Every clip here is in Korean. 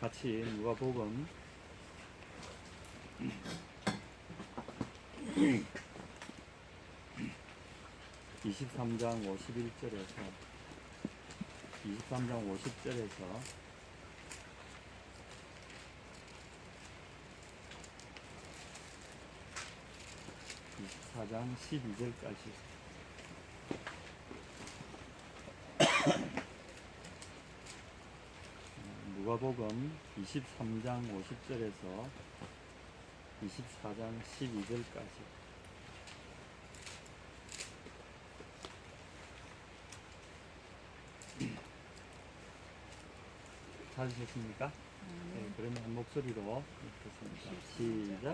같이 누가복음 23장 51절에서 23장 50절에서 24장 12절까지 누가복음 23장 50절에서 24장 12절까지 찾으셨습니까? 네, 그러면 한 목소리로 읽겠습니다. 시작.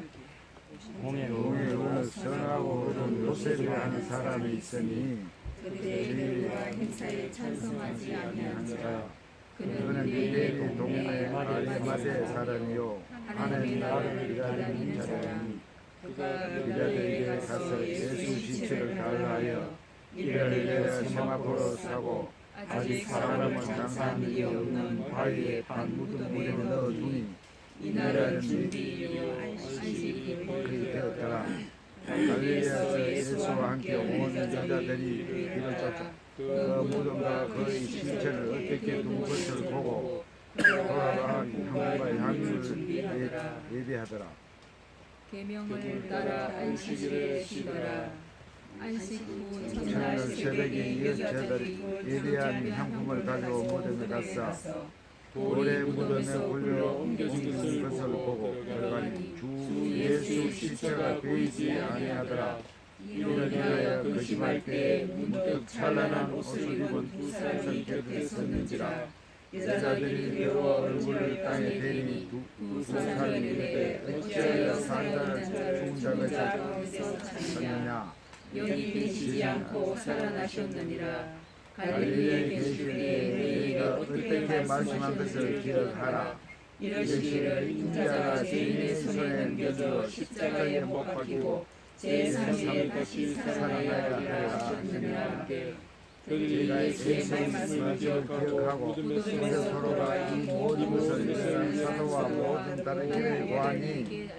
공예로 선하고 옳은 요셉이라 하는 사람이 있으니 그들의 일과 행사에 찬성하지 아니하니라. 그는 유대인 동네 아리마대 사람이요 하나님 나라를 기다리는 자라니 그가 유다들에게 가서 예수 시체를 달라하여 이를 내려 세마포로 싸고 아직 사람은 장사한 일이 없는 바위에 반 묻은 물에 넣어두니 이날은 주일이요 안식일이 거의 되었더라. 갈릴리에서 예수와 함께 온 여자들이 이를 쫓아 그 무덤과 그의 시체를 어떻게 둔 것을 보고 돌아가 향과 향유를 예비하더라. 계명을 따라 안식일에 쉬더라. 안식 후 첫날 새벽에 여자들이 예비한 향품을 가지고 무덤에 갔어 돌에 무덤에 올려 옮겨진 것을 보고 들어가니 주 예수 시체가 보이지 아니하더라. 이를 인하여 거심할 때에 문득 찬란한 옷을 입은 두 사람이 곁에 섰는지라. 여자들이 배워 얼굴을 땅에 대니 두 사람이 이르되 어찌하여 산자를 죽은 자 가운데서 찾느냐. 여기 계시지 않고 살아나셨느니라. 갈릴리에 계실 때에 너희가 어떻게 말씀한 것을 기억하라. 이르시기를 인자가 죄인의 손에 넘겨져 십자가에 못 박히고 제3일에 다시 살아나야 하라 하셨느냐. 그들이 제 말씀을 기억하고 먼저 서로가 이 모든 것을 일어난 사도와 모든 다른 일을 보아니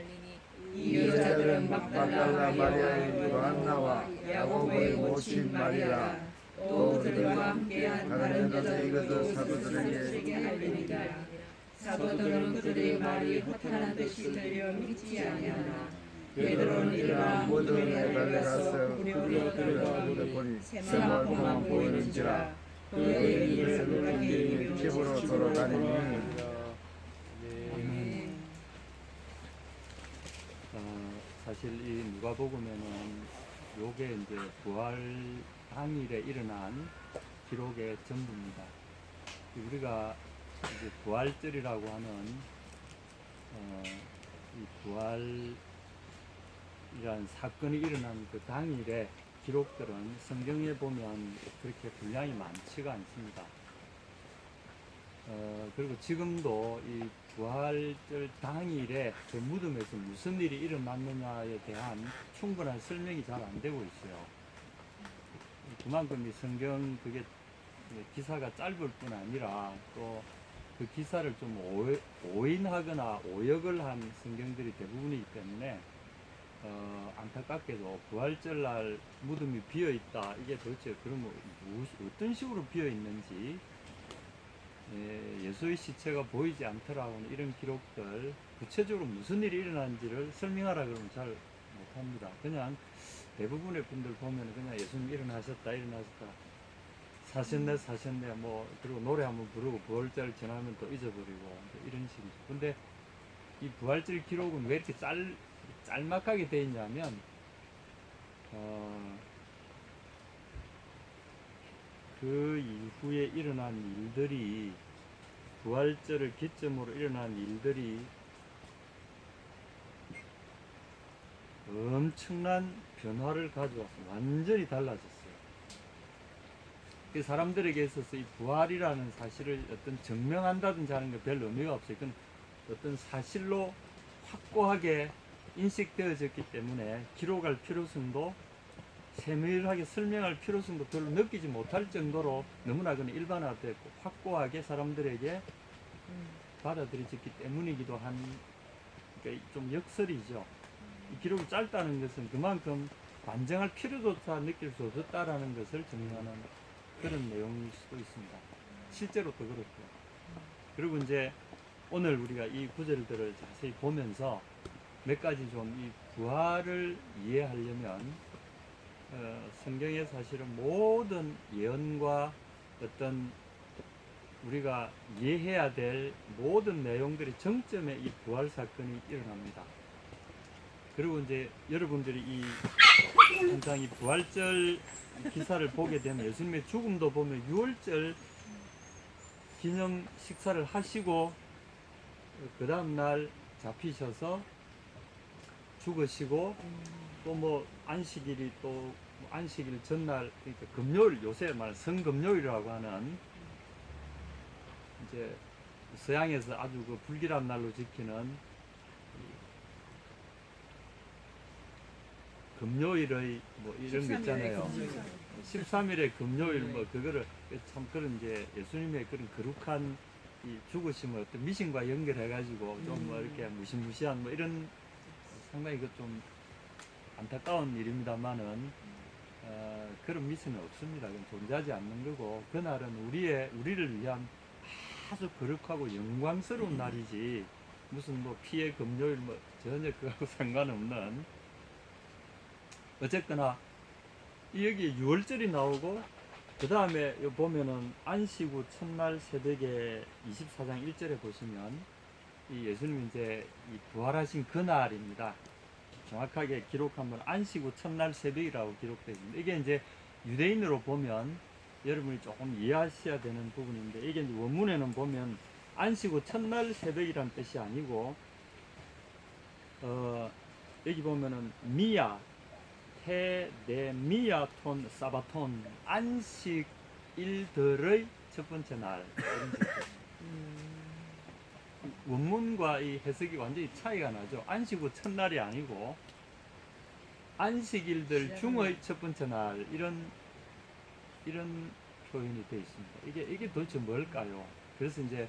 이 여자들은 막달라 마리아의 요한나와 야고보의 모친 마리아 또 그들과 함께한 다른 여자들 이것도 사도들에게 알리니라. 사도들은 그들의 말이 허탄한 듯이 들려 믿지 아니하나 베드로는 일어나 무덤에 달려가서 불로 들어가 보니 세마포만 보이는지라. 그의 입을 물기 집으로 돌아다니니 사실 이 누가복음에는 요게 이제 부활 당일에 일어난 기록의 전부입니다. 우리가 이제 부활절이라고 하는 이 부활이라는 사건이 일어난 그 당일에 기록들은 성경에 보면 그렇게 분량이 많지가 않습니다. 그리고 지금도 이 부활절 당일에 그 무덤에서 무슨 일이 일어났느냐에 대한 충분한 설명이 잘 안 되고 있어요. 그만큼 이 성경 그게 기사가 짧을 뿐 아니라 또 그 기사를 좀 오인하거나 오역을 한 성경들이 대부분이기 때문에 안타깝게도 부활절 날 무덤이 비어 있다. 이게 도대체 그러면 어떤 식으로 비어 있는지 예수의 시체가 보이지 않더라고는 이런 기록들 구체적으로 무슨 일이 일어난지를 설명하라 그러면 잘 못합니다. 그냥 대부분의 분들 보면 그냥 예수님 일어나셨다 사셨네 뭐 그리고 노래 한번 부르고 부활절 지나면 또 잊어버리고 이런 식이죠. 근데 이 부활절 기록은 왜 이렇게 짤막하게 돼 있냐면 그 이후에 일어난 일들이 부활절을 기점으로 일어난 일들이 엄청난 변화를 가져왔어요. 완전히 달라졌어요. 그 사람들에게 있어서 이 부활이라는 사실을 어떤 증명한다든지 하는 게 별 의미가 없어요. 그건 어떤 사실로 확고하게 인식되어졌기 때문에 기록할 필요성도 세밀하게 설명할 필요성도 별로 느끼지 못할 정도로 너무나 그는 일반화됐고 확고하게 사람들에게 받아들여졌기 때문이기도 한, 그러니까 좀 역설이죠. 이 기록이 짧다는 것은 그만큼 반증할 필요조차 느낄 수 없었다라는 것을 증명하는 그런 내용일 수도 있습니다. 실제로 또 그렇고요. 그리고 이제 오늘 우리가 이 구절들을 자세히 보면서 몇 가지 좀 이 부활을 이해하려면 성경에 사실은 모든 예언과 어떤 우리가 이해해야 될 모든 내용들의 정점에 이 부활 사건이 일어납니다. 그리고 이제 여러분들이 이 항상 이 부활절 기사를 보게 되면 예수님의 죽음도 보면 6월절 기념 식사를 하시고 그 다음날 잡히셔서 죽으시고 또 뭐 안식일이 또 안식일 전날, 그러니까 금요일, 요새 말 성금요일이라고 하는 이제 서양에서 아주 그 불길한 날로 지키는 금요일의 뭐 이런 거 있잖아요. 13일의 금요일 뭐 그거를 참 그런 이제 예수님의 그런 거룩한 이 죽으심을 어떤 미신과 연결해 가지고 좀 뭐 이렇게 무시무시한 뭐 이런 상당히 그 좀 안타까운 일입니다만은 그런 미신은 없습니다. 그건 존재하지 않는 거고 그날은 우리를 위한 아주 거룩하고 영광스러운 날이지 무슨 뭐 피해 금요일 뭐 전혀 그거하고 상관없는, 어쨌거나 여기 6월절이 나오고 그 다음에 보면은 안식 후 첫날 새벽에 24장 1절에 보시면 이 예수님이 이제 이 부활하신 그날입니다. 정확하게 기록하면 안식 후 첫날 새벽이라고 기록되어 있습니다. 이게 이제 유대인으로 보면 여러분이 조금 이해하셔야 되는 부분인데, 이게 이제 원문에는 보면 안식 후 첫날 새벽이란 뜻이 아니고 여기 보면은 미야 테데미아톤 사바톤, 안식일들의 첫 번째 날, 이런 뜻이에요. 원문과 이 해석이 완전히 차이가 나죠. 안식 후 첫날이 아니고 안식일들 중의 첫 번째 날, 이런 표현이 되어 있습니다. 이게 도대체 뭘까요? 그래서 이제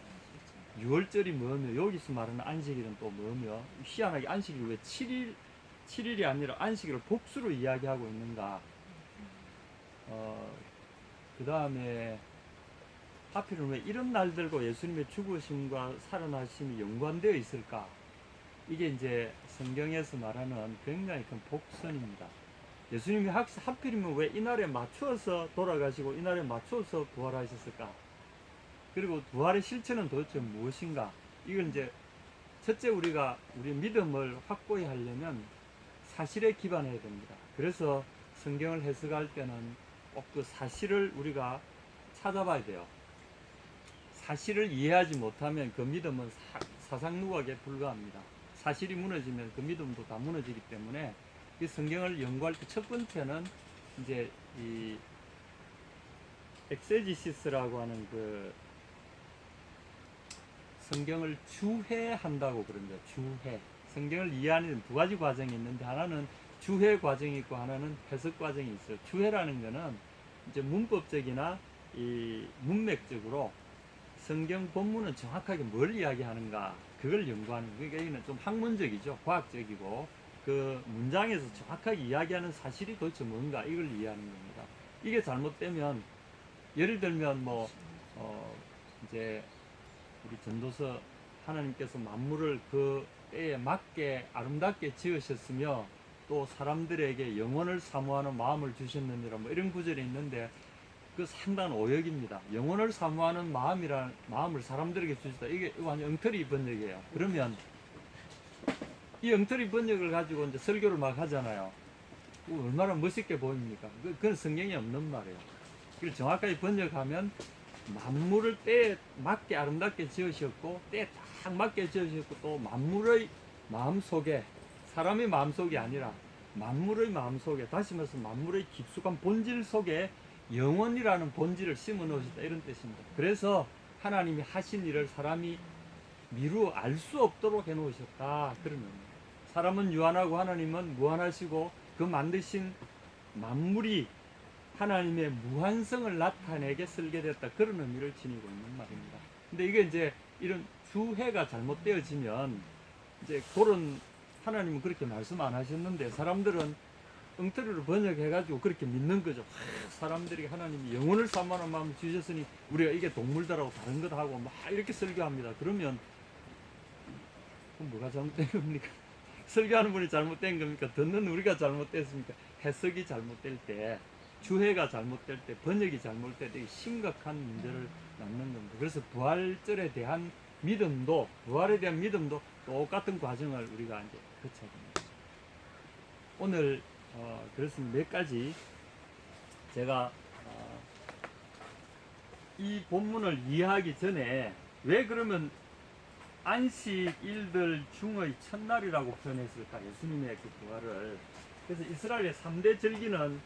6월절이 뭐며 여기서 말하는 안식일은 또 뭐며, 희한하게 안식일 왜 7일이 아니라 안식일을 복수로 이야기하고 있는가? 그 다음에 하필은 왜 이런 날들과 예수님의 죽으심과 살아나심이 연관되어 있을까? 이게 이제 성경에서 말하는 굉장히 큰 복선입니다. 예수님이 하필이면 왜 이날에 맞추어서 돌아가시고 이날에 맞추어서 부활하셨을까? 그리고 부활의 실체는 도대체 무엇인가? 이걸 이제 첫째 우리가 우리 믿음을 확고히 하려면 사실에 기반해야 됩니다. 그래서 성경을 해석할 때는 꼭 그 사실을 우리가 찾아봐야 돼요. 사실을 이해하지 못하면 그 믿음은 사상누각에 불과합니다. 사실이 무너지면 그 믿음도 다 무너지기 때문에 이 성경을 연구할 때 첫 번째는 이제 이 엑세지시스라고 하는 그 성경을 주해한다고 그럽니다. 주해. 성경을 이해하는 두 가지 과정이 있는데 하나는 주해 과정이 있고 하나는 해석 과정이 있어요. 주해라는 거는 이제 문법적이나 이 문맥적으로 성경 본문은 정확하게 뭘 이야기하는가 그걸 연구하는 거예요. 그러니까 이거는 좀 학문적이죠. 과학적이고 그 문장에서 정확하게 이야기하는 사실이 도대체 뭔가 이걸 이해하는 겁니다. 이게 잘못되면 예를 들면 뭐 이제 우리 전도서 하나님께서 만물을 그 때에 맞게 아름답게 지으셨으며 또 사람들에게 영혼을 사모하는 마음을 주셨느니라 뭐 이런 구절이 있는데 그 상당한 오역입니다. 영혼을 사모하는 마음을 사람들에게 주시다. 이게 완전 엉터리 번역이에요. 그러면 이 엉터리 번역을 가지고 이제 설교를 막 하잖아요. 얼마나 멋있게 보입니까? 그건 성경에 없는 말이에요. 그걸 정확하게 번역하면 만물을 때에 맞게 아름답게 지으셨고 때에 딱 맞게 지으셨고 또 만물의 마음속에, 사람의 마음속이 아니라 만물의 마음속에, 다시 말해서 만물의 깊숙한 본질 속에 영원이라는 본질을 심어 놓으셨다, 이런 뜻입니다. 그래서 하나님이 하신 일을 사람이 미루어 알 수 없도록 해 놓으셨다, 그런 의미입니다. 사람은 유한하고 하나님은 무한하시고 그 만드신 만물이 하나님의 무한성을 나타내게 설계됐다, 그런 의미를 지니고 있는 말입니다. 근데 이게 이제 이런 주해가 잘못되어지면 이제 그런, 하나님은 그렇게 말씀 안 하셨는데 사람들은 엉터리로 번역해가지고 그렇게 믿는 거죠. 사람들이 하나님이 영혼을 사모하는 마음을 주셨으니 우리가 이게 동물들하고 다른 거다 하고 막 이렇게 설교합니다. 그러면 그럼 뭐가 잘못된 겁니까? 설교하는 분이 잘못된 겁니까? 듣는 우리가 잘못됐습니까? 해석이 잘못될 때, 주해가 잘못될 때, 번역이 잘못될 때 심각한 문제를 낳는 겁니다. 그래서 부활절에 대한 믿음도, 부활에 대한 믿음도 똑같은 과정을 우리가 이제 거쳐야 됩니다. 오늘 그래서 몇 가지 제가 이 본문을 이해하기 전에 왜 그러면 안식일들 중의 첫날이라고 표현했을까, 예수님의 그 부활을. 그래서 이스라엘의 3대 절기는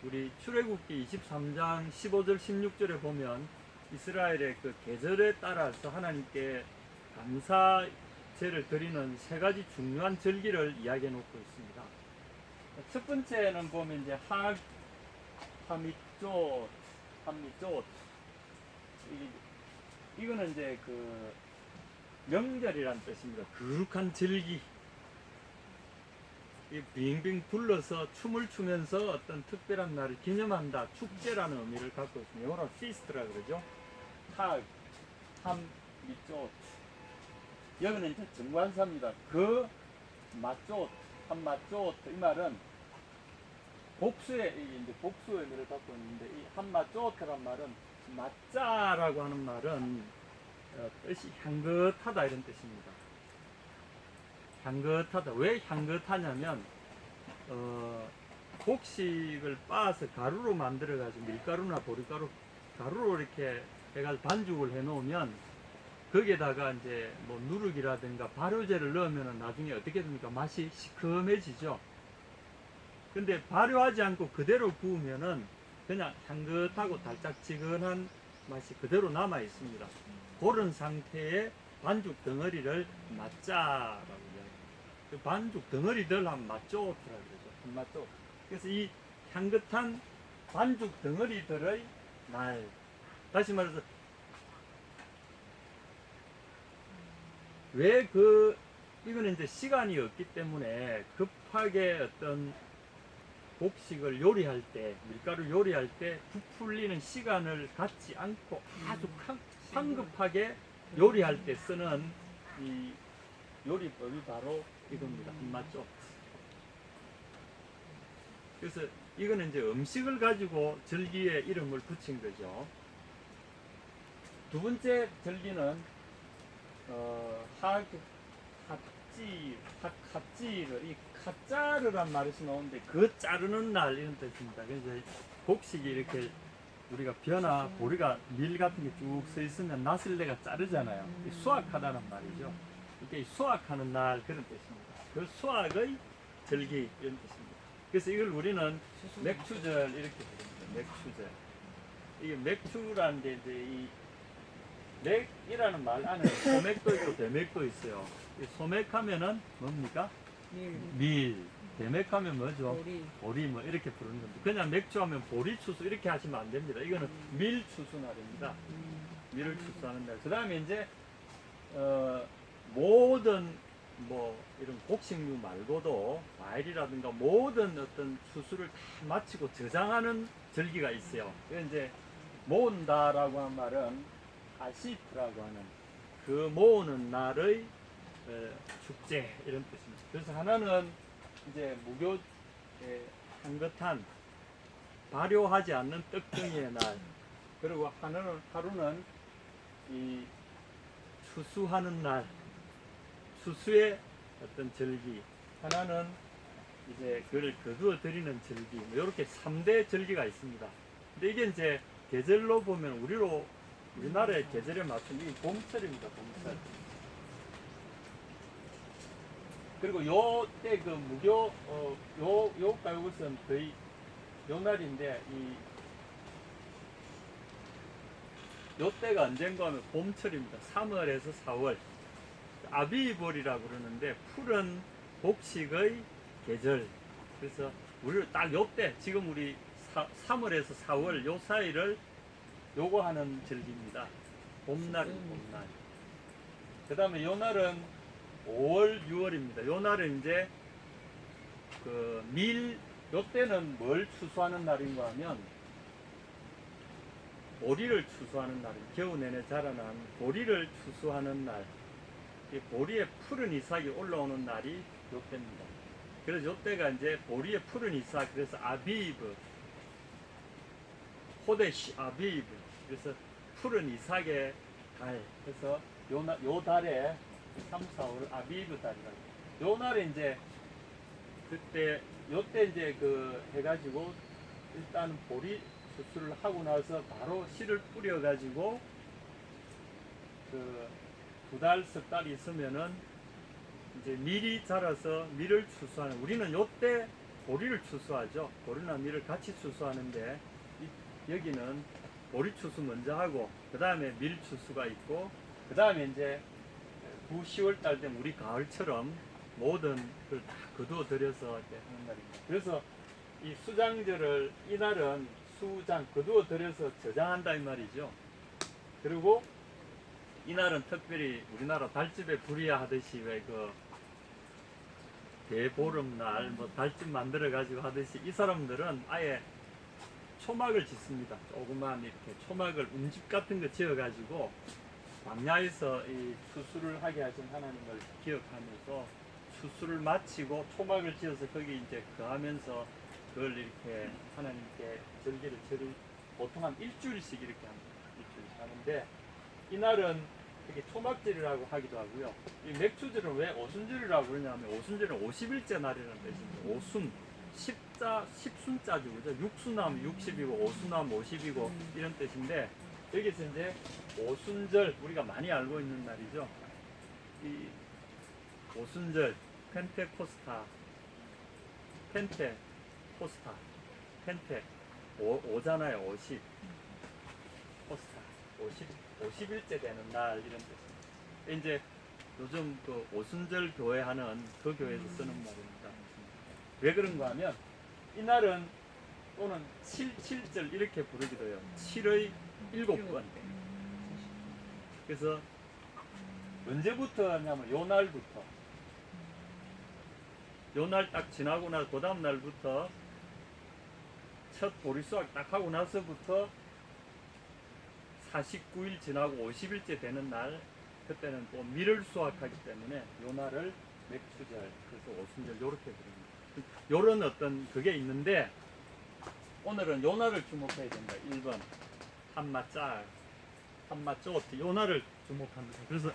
우리 출애굽기 23장 15절 16절에 보면 이스라엘의 그 계절에 따라서 하나님께 감사제를 드리는 세 가지 중요한 절기를 이야기해 놓고 있습니다. 첫 번째는 보면 이제 하미쪼, 이거는 이제 그 명절이란 뜻입니다. 거룩한 절기. 이 빙빙 둘러서 춤을 추면서 어떤 특별한 날을 기념한다, 축제라는 의미를 갖고 있습니다. 영어로 feast라 그러죠. 함미쪼. 여기는 이제 정관사입니다. 그 마쪼, 한마쪼, 이 말은 복수의, 이제 복수의 의미를 갖고 있는데, 이 한마쪼트란 말은, 마짜라고 하는 말은 뜻이 향긋하다 이런 뜻입니다. 향긋하다. 왜 향긋하냐면 곡식을 빻아서 가루로 만들어 가지고 밀가루나 보리가루, 가루로 이렇게 해가지고 반죽을 해 놓으면 거기에다가 이제 뭐 누룩이라든가 발효제를 넣으면 나중에 어떻게 됩니까? 맛이 시큼해지죠. 근데 발효하지 않고 그대로 구우면은 그냥 향긋하고 달짝지근한 맛이 그대로 남아 있습니다. 그런 상태의 반죽 덩어리를 마짜라고 이야기합니다. 그 반죽 덩어리들 한 마쪼트라고 그러죠. 한 마쪼. 그래서 이 향긋한 반죽 덩어리들의 날. 다시 말해서 왜 이거는 이제 시간이 없기 때문에 급하게 어떤 곡식을 요리할 때, 밀가루 요리할 때 부풀리는 시간을 갖지 않고 아주 황급하게 요리할 때 쓰는 이 요리법이 바로 이겁니다. 맞죠? 그래서 이거는 이제 음식을 가지고 절기에 이름을 붙인 거죠. 두 번째 절기는 핫지르, 이 카짜르란 말이 나오는데 그 자르는 날 이런 뜻입니다. 그래서 곡식이 이렇게 우리가 벼나 보리가 밀 같은 게 쭉 서 있으면 낫을 내가 자르잖아요. 수확하다는 말이죠. 이게 수확하는 날 그런 뜻입니다. 그 수확의 절기 이런 뜻입니다. 그래서 이걸 우리는 맥추절 이렇게 부릅니다. 맥추절. 이게 맥추라는 게 이제 이 맥이라는 말 안에 소맥도 있고 대맥도 있어요. 이 소맥하면은 뭡니까? 밀. 대맥하면 뭐죠? 보리 뭐 이렇게 부르는 겁니다. 그냥 맥주하면 보리 추수 이렇게 하시면 안 됩니다. 이거는 밀 추수 날입니다. 밀을 추수하는 날. 그 다음에 이제 모든 뭐 이런 곡식류 말고도 과일이라든가 모든 어떤 추수를 다 마치고 저장하는 절기가 있어요. 그래서 이제 모은다라고 한 말은 아시트라고 하는 그 모으는 날의 축제 이런 뜻입니다. 그래서 하나는 이제 무교 향긋한 발효하지 않는 떡덩이의 날, 그리고 하루는 이 추수하는 날, 추수의 어떤 절기, 하나는 이제 그를 거두어 드리는 절기, 뭐 이렇게 3대 절기가 있습니다. 근데 이게 이제 계절로 보면 우리나라의 계절에 맞춘 이 봄철입니다. 봄철. 그리고 요때 그 무교 요 가요것은 거의 요 날인데 요 때가 언젠가 하면 봄철입니다. 3월에서 4월. 아비이볼이라고 그러는데 푸른 곡식의 계절. 그래서 우리를 딱 요때 지금 우리 3월에서 4월 요 사이를 요거 하는 절기입니다. 봄날입니다. 봄날. 그 다음에 요 날은 5월 6월입니다. 요 날은 이제 요때는 뭘 추수하는 날인가 하면 보리를 추수하는 날입니다. 겨우 내내 자라난 보리를 추수하는 날. 이 보리의 푸른 이삭이 올라오는 날이 요때입니다. 그래서 요때가 이제 보리의 푸른 이삭, 그래서 아비브, 호데시 아비브, 그래서 푸른 이삭의 달. 그래서 요 달에 3, 4월 아비브 달이라고. 요 날에 이제 요때 이제 해가지고 일단 보리 추수를 하고 나서 바로 씨를 뿌려가지고 2달, 석 달 있으면은 이제 밀이 자라서 밀을 추수하는, 우리는 요때 보리를 추수하죠. 보리나 밀을 같이 추수하는데 여기는 보리 추수 먼저 하고 그 다음에 밀 추수가 있고 그 다음에 이제 9, 10월 달 되면 우리 가을처럼 모든 걸 다 거두어 들여서 하는 날입니다. 그래서 이 수장절을 이날은 수장 거두어 들여서 저장한다 이 말이죠. 그리고 이날은 특별히 우리나라 달집에 불이야 하듯이 왜 대보름날 뭐 달집 만들어 가지고 하듯이 이 사람들은 아예 초막을 짓습니다. 조그만 이렇게 초막을 움집 같은 거 지어 가지고 광야에서 이 추수를 하게 하신 하나님을 기억하면서 추수를 마치고 초막을 지어서 거기 이제 거하면서 그걸 이렇게 하나님께 절기를 보통 한 일주일씩 이렇게 합니다. 일주일씩 하는데 이날은 이렇게 초막절이라고 하기도 하고요. 이 맥주절은 왜 오순절이라고 그러냐면 오순절은 50일째 날이라는 뜻입니다. 오순, 십순자주, 그죠? 육수나면 60이고 오순나면 50이고 이런 뜻인데 여기서 이제 오순절, 우리가 많이 알고 있는 날이죠. 이 오순절, 펜테코스타, 펜테 오잖아요. 50 코스타 50일째 되는 날 이런 뜻입니다. 이제 요즘 오순절 교회 하는 그 교회에서 쓰는 말입니다. 왜 그런가 하면 이날은 또는 7절 이렇게 부르기도 해요. 7의 7번. 그래서 언제부터 하냐면 요 날부터, 요 날 딱 지나고 나서 그 다음 날부터 첫 보리 수확 딱 하고 나서부터 49일 지나고 50일째 되는 날, 그때는 또 밀을 수확하기 때문에 요 날을 맥추절, 그래서 오순절 요렇게 부릅니다. 요런 어떤 그게 있는데 오늘은 요 날을 주목해야 된다. 1번 한마짤, 한마쪼트, 요 날을 주목합니다. 그래서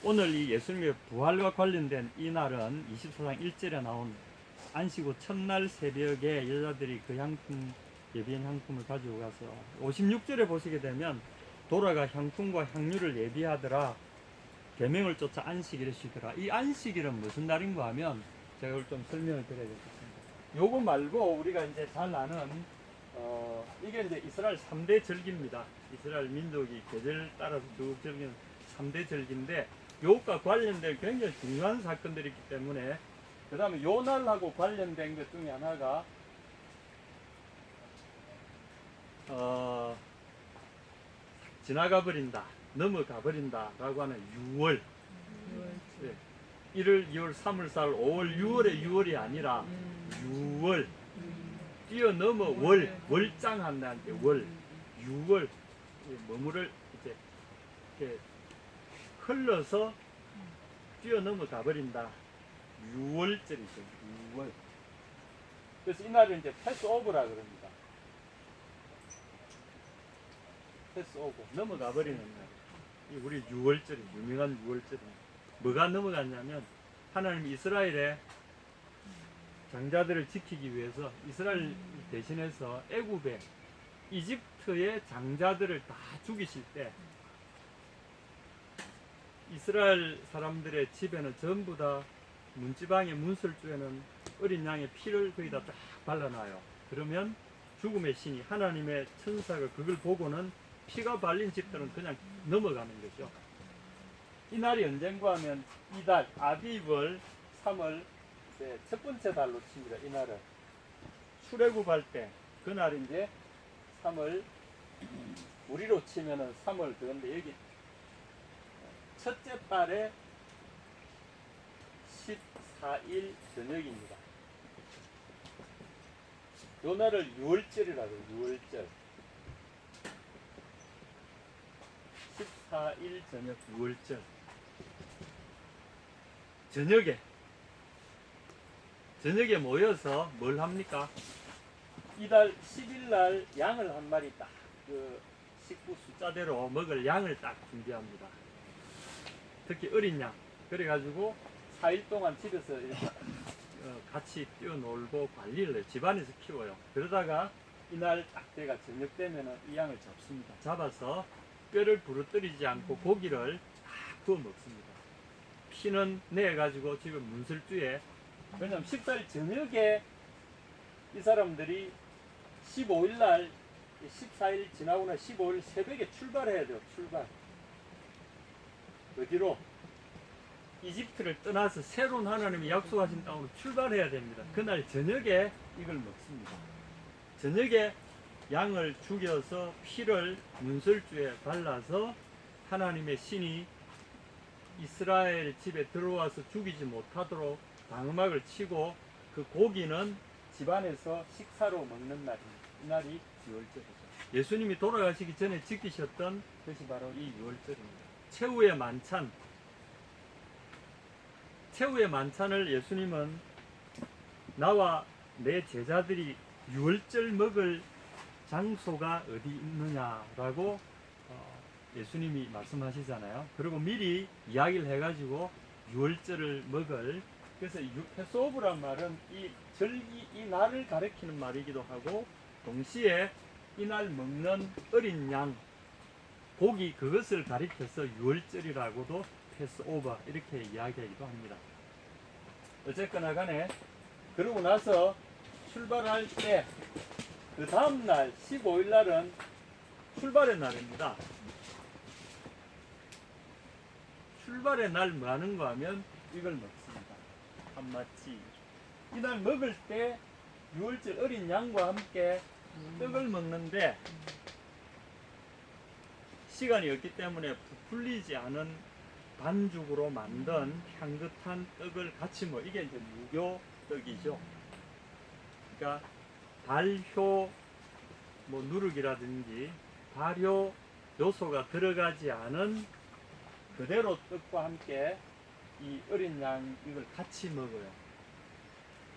오늘 이 예수님의 부활과 관련된 이 날은 24장 1절에 나온 안식 후 첫날 새벽에 여자들이 그 향품, 예비한 향품을 가지고 가서 56절에 보시게 되면 돌아가 향품과 향유를 예비하더라. 계명을 쫓아 안식일을 쉬더라. 이 안식일은 무슨 날인가 하면 제가 이걸 좀 설명을 드려야 되겠습니다. 요거 말고 우리가 이제 잘 아는 이게 이제 이스라엘 3대 절기입니다. 이스라엘 민족이 계절 따라서 쭉 즐기는 3대 절기인데 요것과 관련된 굉장히 중요한 사건들이 있기 때문에 그 다음에 요 날하고 관련된 것 중에 하나가 지나가 버린다, 넘어가 버린다 라고 하는 6월, 1월, 2월, 3월, 4월, 5월, 6월의 6월이 아니라 6월, 뛰어넘어 월장한다는 게 월, 6월, 머무를 이제 이렇게 흘러서 뛰어넘어 가버린다. 6월절이죠. 6월. 그래서 이날을 이제 패스오버라 그럽니다. 패스오버. 넘어가 버리는 날. 이 우리 6월절이 유명한 6월절입니다. 뭐가 넘어갔냐면 하나님 이스라엘의 장자들을 지키기 위해서 이스라엘 대신해서 애굽에 이집트의 장자들을 다 죽이실 때 이스라엘 사람들의 집에는 전부 다 문지방의 문설주에는 어린 양의 피를 거기다 딱 발라놔요. 그러면 죽음의 신이 하나님의 천사가 그걸 보고는 피가 발린 집들은 그냥 넘어가는 거죠. 이 날이 언젠가 하면 이달 아비월 3월 이제 첫 번째 달로 칩니다. 이날은 출애굽할 때 그날 이제 3월 우리로 치면은 3월 그런데 여기 첫째 달에 14일 저녁입니다. 요 날을 6월절이라고 해요. 6월절. 14일 저녁 6월절. 저녁에 모여서 뭘 합니까? 이달 10일 날 양을 한 마리 딱 그 식구 숫자대로 먹을 양을 딱 준비합니다. 특히 어린 양. 그래가지고 4일 동안 집에서 이렇게 같이 뛰어놀고 관리를 해요. 집안에서 키워요. 그러다가 이날 딱 때가 저녁 되면은 이 양을 잡습니다. 잡아서 뼈를 부러뜨리지 않고 고기를 다 구워 먹습니다. 피는 내가지고 지금 문설주에, 왜냐면 14일 저녁에 이 사람들이 15일 날 14일 지나고나 15일 새벽에 출발해야 돼요. 출발. 어디로? 이집트를 떠나서 새로운 하나님이 약속하신 땅으로 출발해야 됩니다. 그날 저녁에 이걸 먹습니다. 저녁에 양을 죽여서 피를 문설주에 발라서 하나님의 신이 이스라엘 집에 들어와서 죽이지 못하도록 방음막을 치고 그 고기는 집안에서 식사로 먹는 날입니다. 이 날이 6월절이죠. 예수님이 돌아가시기 전에 지키셨던 것이 바로 이 6월절입니다. 최후의 만찬을 예수님은 나와 내 제자들이 6월절 먹을 장소가 어디 있느냐라고 예수님이 말씀하시잖아요. 그리고 미리 이야기를 해가지고 6월절을 먹을, 그래서 패스오브란 말은 이 절기, 이 날을 가리키는 말이기도 하고, 동시에 이날 먹는 어린 양, 고기, 그것을 가리켜서 6월절이라고도 패스오버 이렇게 이야기하기도 합니다. 어쨌거나 간에 그러고 나서 출발할 때 그 다음날 15일 날은 출발의 날입니다. 출발의 날 뭐 하는 거 하면 이걸 먹습니다. 한마치. 이날 먹을 때 6월절 어린 양과 함께 떡을 먹는데 시간이 없기 때문에 부풀리지 않은 반죽으로 만든 향긋한 떡을 같이 이게 이제 무교떡이죠. 그러니까 발효 누룩이라든지 발효 요소가 들어가지 않은 그대로 떡과 함께 이 어린 양 이걸 같이 먹어요.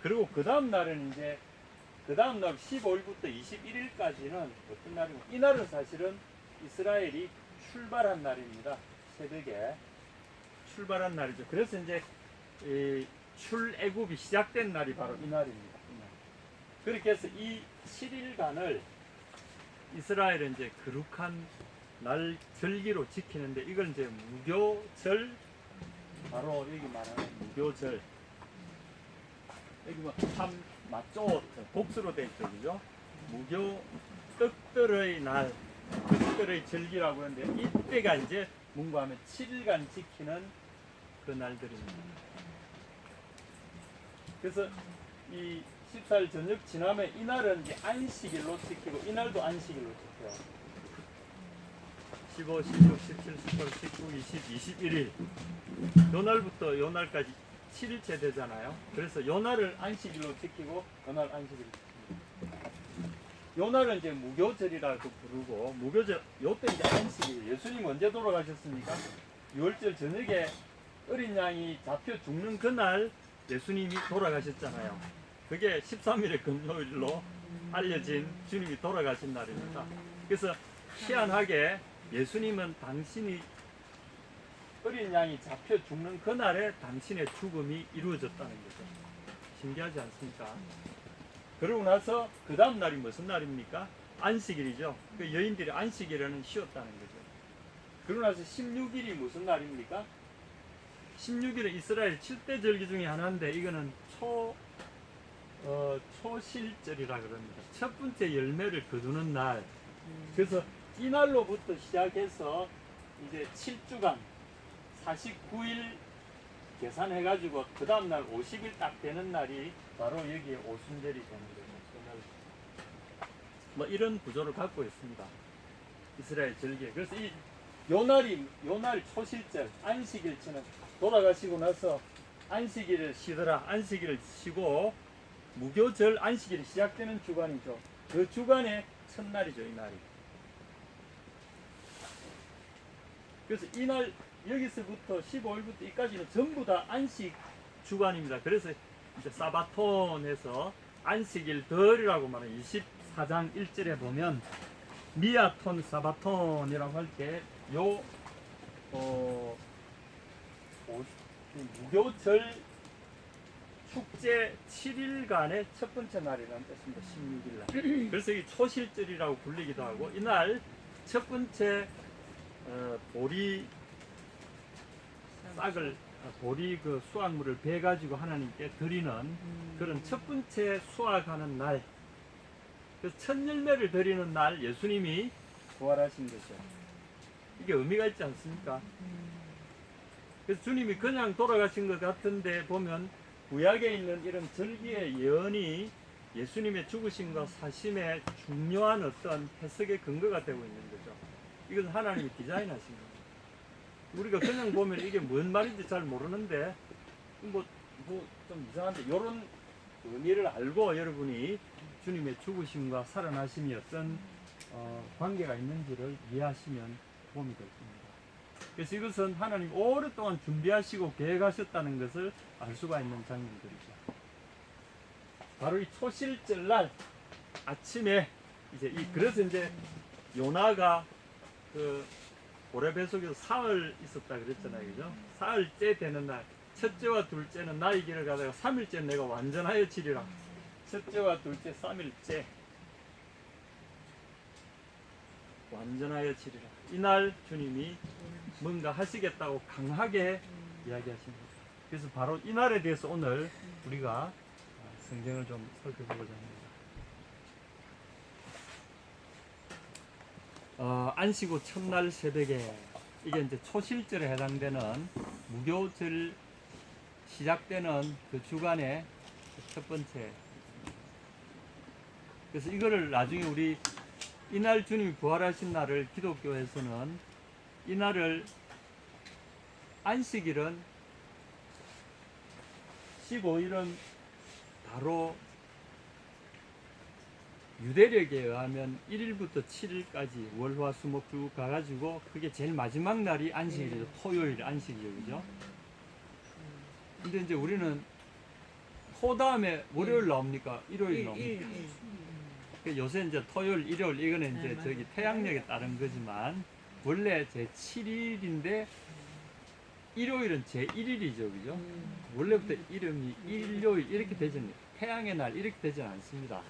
그리고 그 다음 날은 이제 그 다음 날 15일부터 21일까지는 어떤 날이고, 이 날은 사실은 이스라엘이 출발한 날입니다. 새벽에 출발한 날이죠. 그래서 이제 출애굽이 시작된 날이 바로 이 날입니다. 그렇게 해서 이 7일간을 이스라엘은 이제 거룩한 날 절기로 지키는데, 이걸 이제 무교절, 바로 여기 말하는 무교절, 여기 참 맞죠? 복수로 된 쪽이죠. 무교 떡들의 날, 떡들의 절기라고 하는데, 이때가 이제 뭔가 하면 7일간 지키는 그 날들입니다. 그래서 이 14일 저녁 지나면 이날은 이제 안식일로 지키고, 이날도 안식일로 지켜요. 15, 16, 17, 18, 19, 20, 21일. 요 날부터 요 날까지 7일째 되잖아요. 그래서 요 날을 안식일로 지키고, 요 날 안식일로 지킵니다. 요 날은 이제 무교절이라고 부르고, 무교절, 요때 이제 안식일. 예수님 언제 돌아가셨습니까? 6월절 저녁에 어린 양이 잡혀 죽는 그날 예수님이 돌아가셨잖아요. 그게 13일의 금요일로 알려진 주님이 돌아가신 날입니다. 그래서 희한하게 예수님은 당신이 어린 양이 잡혀 죽는 그날에 당신의 죽음이 이루어졌다는 거죠. 신기하지 않습니까? 그러고 나서 그 다음 날이 무슨 날입니까? 안식일이죠. 그 여인들이 안식일에는 쉬었다는 거죠. 그러고 나서 16일이 무슨 날입니까? 16일은 이스라엘 7대 절기 중에 하나인데, 이거는 초실절이라 그럽니다. 첫 번째 열매를 거두는 날. 그래서 이 날로부터 시작해서 이제 7주간 49일 계산해가지고 그 다음날 50일 딱 되는 날이 바로 여기에 오순절이 되는 거죠. 그날 뭐 이런 구조를 갖고 있습니다. 이스라엘 절기에. 그래서 요날 초실절 안식일치는 돌아가시고 나서 안식일을 쉬더라. 안식일을 쉬고 무교절 안식일이 시작되는 주간이죠. 그 주간의 첫날이죠. 이 날이. 그래서 이날 여기서부터 15일부터 이까지는 전부 다 안식 주간입니다. 그래서 이제 사바톤에서 안식일들이라고 말하는 24장 1절에 보면 미아톤 사바톤이라고 할 때 무교절 축제 7일간의 첫 번째 날이라는 뜻입니다. 16일 날. 그래서 이 초실절이라고 불리기도 하고 이날 첫 번째 보리 싹을 보리 그 수확물을 배 가지고 하나님께 드리는 그런 첫 번째 수확하는 날, 그 첫 열매를 드리는 날 예수님이 부활하신 거죠. 이게 의미가 있지 않습니까? 그래서 주님이 그냥 돌아가신 것 같은데 보면 구약에 있는 이런 절기의 예언이 예수님의 죽으심과 사심의 중요한 어떤 해석의 근거가 되고 있는 거죠. 이건 하나님이 디자인하신 거예요. 우리가 그냥 보면 이게 뭔 말인지 잘 모르는데 뭐 좀 이상한데 이런 의미를 알고 여러분이 주님의 죽으심과 살아나심이 어떤 관계가 있는지를 이해하시면 도움이 될 겁니다. 그래서 이것은 하나님 오랫동안 준비하시고 계획하셨다는 것을 알 수가 있는 장면들이죠. 바로 이 초실절 날 아침에 그래서 이제 요나가 그 고레 속에서 사흘 있었다 그랬잖아요. 그죠? 사흘째 되는 날, 첫째와 둘째는 나의 길을 가다가 3일째 내가 완전하여 치리라. 첫째와 둘째 3일째 완전하여 치리라. 이날 주님이 뭔가 하시겠다고 강하게 이야기하신 거죠. 그래서 바로 이날에 대해서 오늘 우리가 성경을 좀 살펴보고자 합니다. 안식 후 첫날 새벽에 이게 이제 초실절에 해당되는 무교절 시작되는 그 주간의 첫 번째. 그래서 이거를 나중에 우리 이날 주님이 부활하신 날을 기독교에서는 이날을 안식일은 15일은 바로 유대력에 의하면 1일부터 7일까지 월화수목 쭉 가가지고 그게 제일 마지막 날이 안식일이죠. 토요일 안식일이죠. 그죠? 근데 이제 우리는 토 다음에 월요일 나옵니까? 일요일 나옵니까? 요새 이제 토요일, 일요일 이거는 이제 저기 태양력에 따른 거지만 원래 제 7일인데 일요일은 제 1일이죠. 그죠? 원래부터 이름이 일요일 이렇게 되잖아요. 태양의 날 이렇게 되지 않습니다.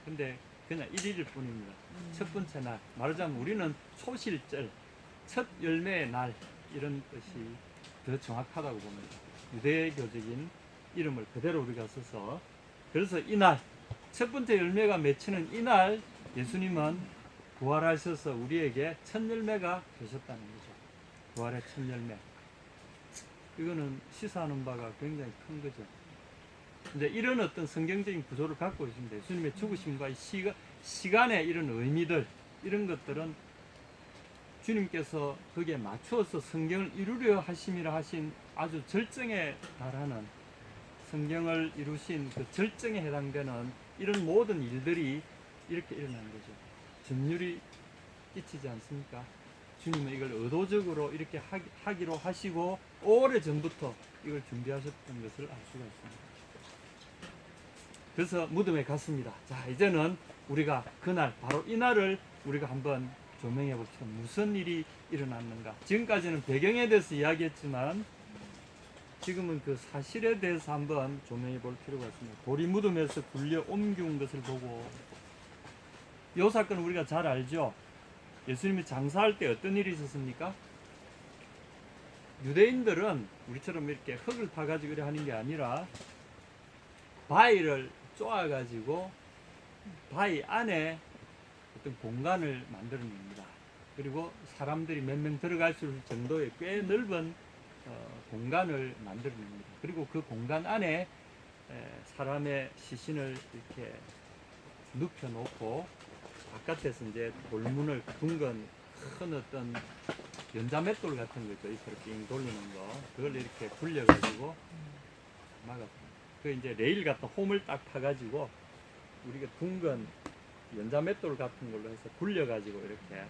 근데 그냥 1일일 뿐입니다. 첫 번째 날. 말하자면 우리는 초실절, 첫 열매의 날 이런 뜻이 더 정확하다고 봅니다. 유대교적인 이름을 그대로 우리가 써서 그래서 이날 첫 번째 열매가 맺히는 이날 예수님은 부활하셔서 우리에게 첫 열매가 되셨다는 거죠. 부활의 첫 열매. 이거는 시사하는 바가 굉장히 큰 거죠. 이제 이런 어떤 성경적인 구조를 갖고 있습니다. 예수님의 죽으심과 시간의 이런 의미들, 이런 것들은 주님께서 거기에 맞추어서 성경을 이루려 하심이라 하신 아주 절정에 달하는 성경을 이루신 그 절정에 해당되는 이런 모든 일들이 이렇게 일어난 거죠. 전율이 끼치지 않습니까? 주님은 이걸 의도적으로 이렇게 하기로 하시고 오래 전부터 이걸 준비하셨던 것을 알 수가 있습니다. 그래서 무덤에 갔습니다. 자, 이제는 우리가 그날 바로 이날을 우리가 한번 조명해 봅시다. 무슨 일이 일어났는가? 지금까지는 배경에 대해서 이야기했지만 지금은 그 사실에 대해서 한번 조명해 볼 필요가 있습니다. 보리 무덤에서 굴려 옮겨온 것을 보고 이 사건은 우리가 잘 알죠? 예수님이 장사할 때 어떤 일이 있었습니까? 유대인들은 우리처럼 이렇게 흙을 파가지고 이렇게 하는 게 아니라 바위를 쪼아가지고 바위 안에 어떤 공간을 만들어냅니다. 그리고 사람들이 몇 명 들어갈 수 있을 정도의 꽤 넓은 공간을 만들어냅니다. 그리고 그 공간 안에 사람의 시신을 이렇게 눕혀놓고 바깥에서 이제 돌문을 둥근 큰 어떤 연자맷돌 같은 거 있죠. 이렇게 빙 돌리는 거. 그걸 이렇게 굴려가지고 막았습니다. 그 이제 레일 같은 홈을 딱 파가지고 우리가 둥근 연자맷돌 같은 걸로 해서 굴려가지고 이렇게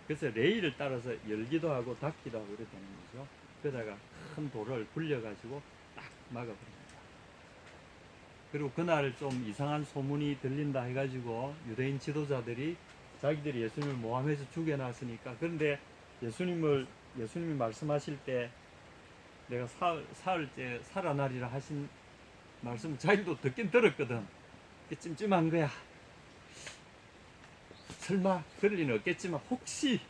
그래서 레일을 따라서 열기도 하고 닫기도 하고 이렇게 되는 거죠. 그러다가 큰 돌을 굴려가지고 딱 막아버립니다. 그리고 그날 좀 이상한 소문이 들린다 해가지고 유대인 지도자들이 자기들이 예수님을 모함해서 죽여놨으니까 그런데 예수님이 말씀하실 때 내가 사흘째 살아나리라 하신 말씀 자기도 듣긴 들었거든. 찜찜한 거야. 설마 그럴 리는 없겠지만 혹시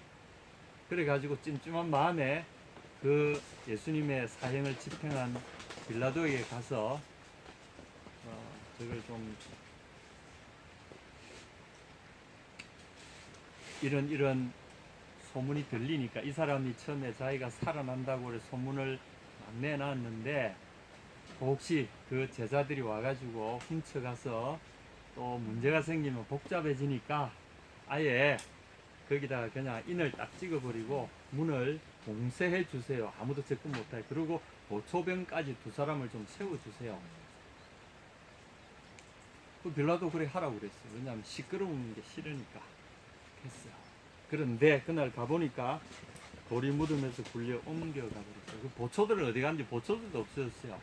그래가지고 찜찜한 마음에 그 예수님의 사형을 집행한 빌라도에게 가서 저걸 좀 이런 소문이 들리니까 이 사람이 처음에 자기가 살아난다고 그래 소문을 막 내놨는데 혹시 그 제자들이 와가지고 훔쳐가서 또 문제가 생기면 복잡해지니까 아예 거기다가 그냥 인을 딱 찍어버리고 문을 봉쇄해 주세요. 아무도 접근 못하게. 그리고 보초병까지 2사람을 좀 세워주세요. 그 빌라도 그래 하라고 그랬어요. 왜냐하면 시끄러운 게 싫으니까 했어요. 그런데 그날 가보니까 돌이 묻으면서 굴려 옮겨가 버렸어요. 그 보초들은 어디 갔는지 보초들도 없어졌어요.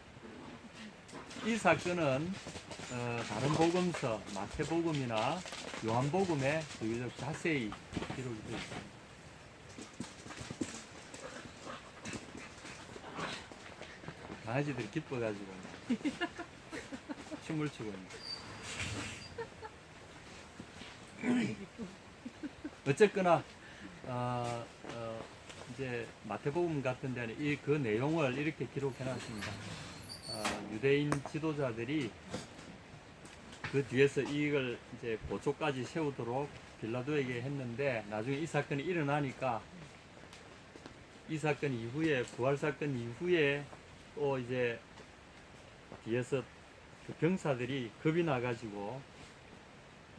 이 사건은 다른 복음서 마태복음이나 요한복음에 비교적 자세히 기록이 되어 있습니다. 강아지들이 기뻐가지고 춤을 추고 있는. 어쨌거나 이제 마태복음 같은 데는 그 내용을 이렇게 기록해 놨습니다. 유대인 지도자들이 그 뒤에서 이걸 이제 보초까지 세우도록 빌라도에게 했는데 나중에 이 사건이 일어나니까 이 사건 이후에 부활 사건 이후에 또 이제 뒤에서 그 병사들이 겁이 나가지고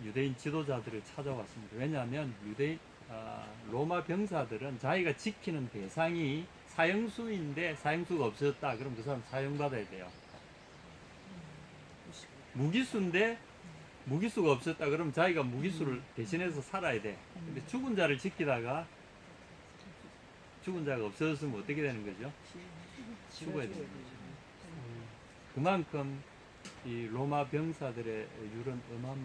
유대인 지도자들을 찾아왔습니다. 왜냐하면 로마 병사들은 자기가 지키는 대상이 사형수인데 사형수가 없어졌다. 그럼 그 사람 사형받아야 돼요. 무기수인데 무기수가 없었다. 그럼 자기가 무기수를 대신해서 살아야 돼. 근데 죽은 자를 지키다가 죽은 자가 없어졌으면 어떻게 되는 거죠? 죽어야 되는 거죠. 그만큼 이 로마 병사들의 율은 엄한